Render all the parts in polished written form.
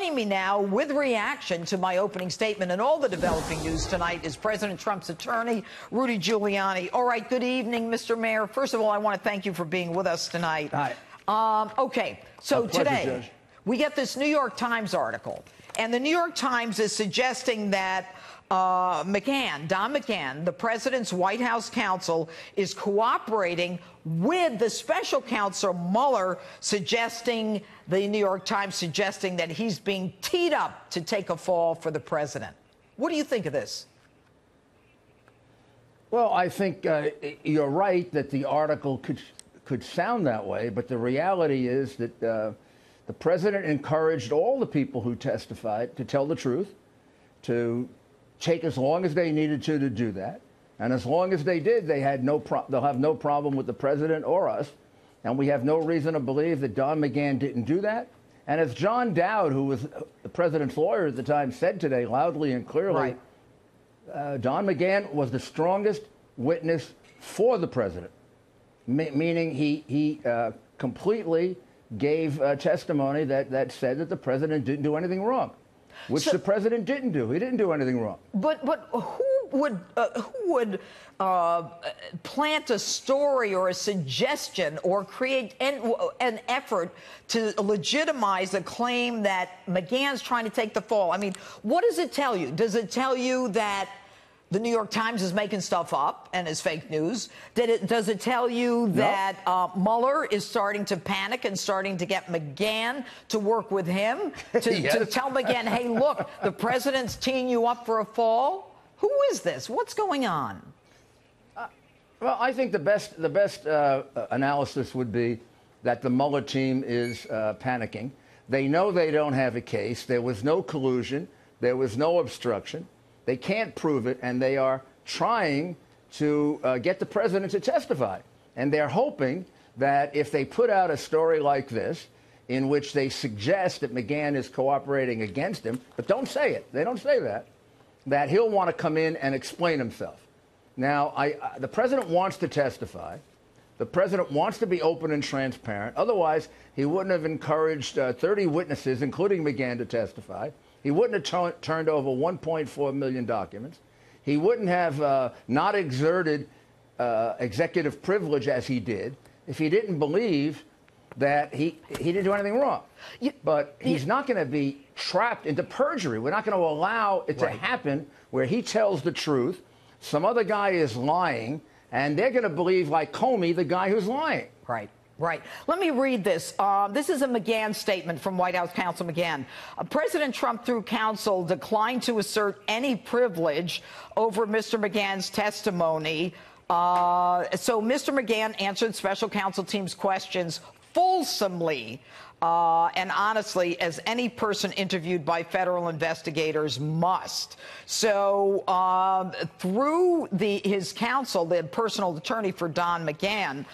Joining me now with reaction to my opening statement and all the developing news tonight is President Trump's attorney, Rudy Giuliani. All right, good evening, Mr. Mayor. First of all, I want to thank you for being with us tonight. Hi. Okay, so pleasure, today Judge. we get this New York Times article, and the New York Times is suggesting that Don McGahn, the president's White House counsel, is cooperating with the special counsel Mueller, the New York Times suggesting that he's being teed up to take a fall for the president. What do you think of this? Well, I think you're right that the article could sound that way, but the reality is that the president encouraged all the people who testified to tell the truth, to take as long as they needed to do that. And as long as they did, they'll have no problem with the president or us. And we have no reason to believe that Don McGahn didn't do that. And as John Dowd, who was the president's lawyer at the time, said today loudly and clearly, right, Don McGahn was the strongest witness for the president, meaning he completely gave testimony that said that the president didn't do anything wrong. Which the president didn't do. He didn't do anything wrong. But who would plant a story or a suggestion or create an effort to legitimize a claim that McGahn's trying to take the fall? I mean, what does it tell you? Does it tell you that the New York Times is making stuff up and is fake news? Does it tell you that Mueller is starting to panic and starting to get McGahn to work with him to tell McGahn, hey, look, the president's teeing you up for a fall? Who is this? What's going on? Well, I think the best analysis would be that the Mueller team is panicking. They know they don't have a case. There was no collusion. There was no obstruction. They can't prove it, and they are trying to get the president to testify. And they're hoping that if they put out a story like this, in which they suggest that McGahn is cooperating against him, but don't say it, they don't say that he'll want to come in and explain himself. Now, the president wants to testify. The president wants to be open and transparent. Otherwise, he wouldn't have encouraged 30 witnesses, including McGahn, to testify. He wouldn't have turned over 1.4 million documents. He wouldn't have not exerted executive privilege as he did if he didn't believe that he didn't do anything wrong. But he's not going to be trapped into perjury. We're not going to allow it to happen where he tells the truth, some other guy is lying, and they're going to believe, like Comey, the guy who's lying. Right. Right. Let me read this. This is a McGahn statement from White House counsel McGahn. President Trump, through counsel, declined to assert any privilege over Mr. McGahn's testimony. So Mr. McGahn answered special counsel team's questions fulsomely and honestly, as any person interviewed by federal investigators must. So through his counsel, the personal attorney for Don McGahn,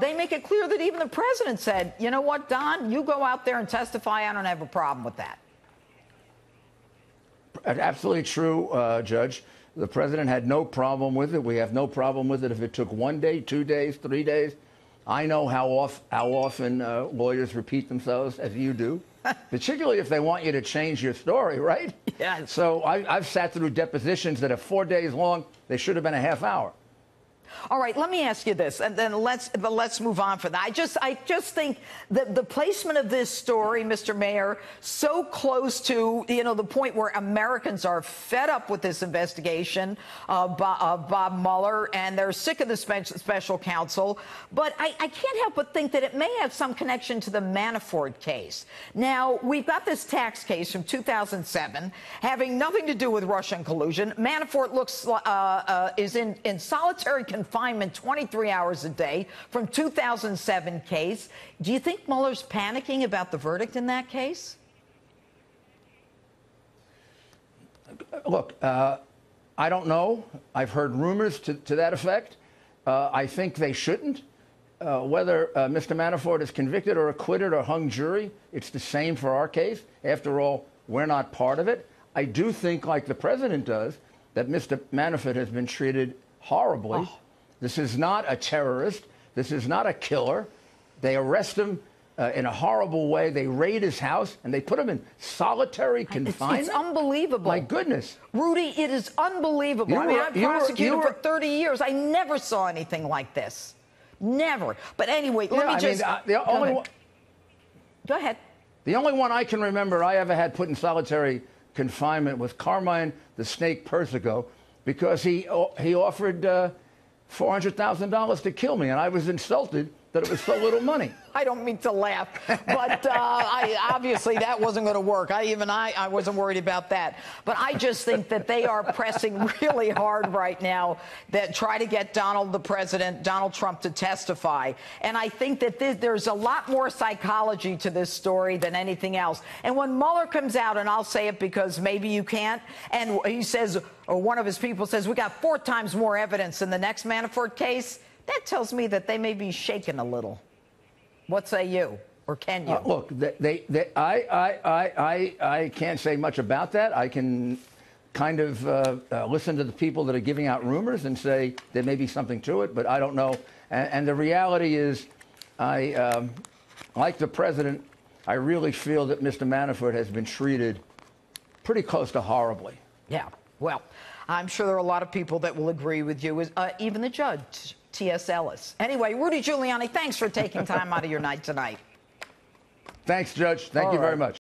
they make it clear that even the president said, you know what, Don, you go out there and testify. I don't have a problem with that. Absolutely true, Judge. The president had no problem with it. We have no problem with it if it took 1 day, 2 days, 3 days. I know how often lawyers repeat themselves, as you do, particularly if they want you to change your story, right? Yeah. So I've sat through depositions that are 4 days long. They should have been a half hour. All right, let me ask you this, and then let's move on from that. I just think that the placement of this story, Mr. Mayor, so close to, the point where Americans are fed up with this investigation of Bob Mueller, and they're sick of the special counsel. But I can't help but think that it may have some connection to the Manafort case. Now, we've got this tax case from 2007 having nothing to do with Russian collusion. Manafort is in solitary confinement 23 hours a day from 2007 case. Do you think Mueller's panicking about the verdict in that case? Look, I don't know. I've heard rumors to that effect. I think they shouldn't. Whether Mr. Manafort is convicted or acquitted or hung jury, it's the same for our case. After all, we're not part of it. I do think, like the president does, that Mr. Manafort has been treated horribly. This is not a terrorist. This is not a killer. They arrest him in a horrible way. They raid his house and they put him in solitary confinement. It's unbelievable. My goodness. Rudy, it is unbelievable. I've prosecuted for 30 years. I never saw anything like this. Never. But anyway, let me just... Go ahead. The only one I can remember I ever had put in solitary confinement was Carmine the Snake Persico, because he offered $400,000 to kill me, and I was insulted that it was so little money. I don't mean to laugh, but obviously that wasn't going to work. I wasn't worried about that. But I just think that they are pressing really hard right now that try to get Donald Trump to testify. And I think that there's a lot more psychology to this story than anything else. And when Mueller comes out, and I'll say it because maybe you can't, and he says, or one of his people says, we got 4 times more evidence in the next Manafort case, that tells me that they may be shaken a little. What say you, or can you? Look, I can't say much about that. I can kind of listen to the people that are giving out rumors and say there may be something to it, but I don't know. And the reality is, like the president, I really feel that Mr. Manafort has been treated pretty close to horribly. Yeah, well, I'm sure there are a lot of people that will agree with you, even the judge, T.S. Ellis. Anyway, Rudy Giuliani, thanks for taking time out of your night tonight. Thanks, Judge. Thank you very much.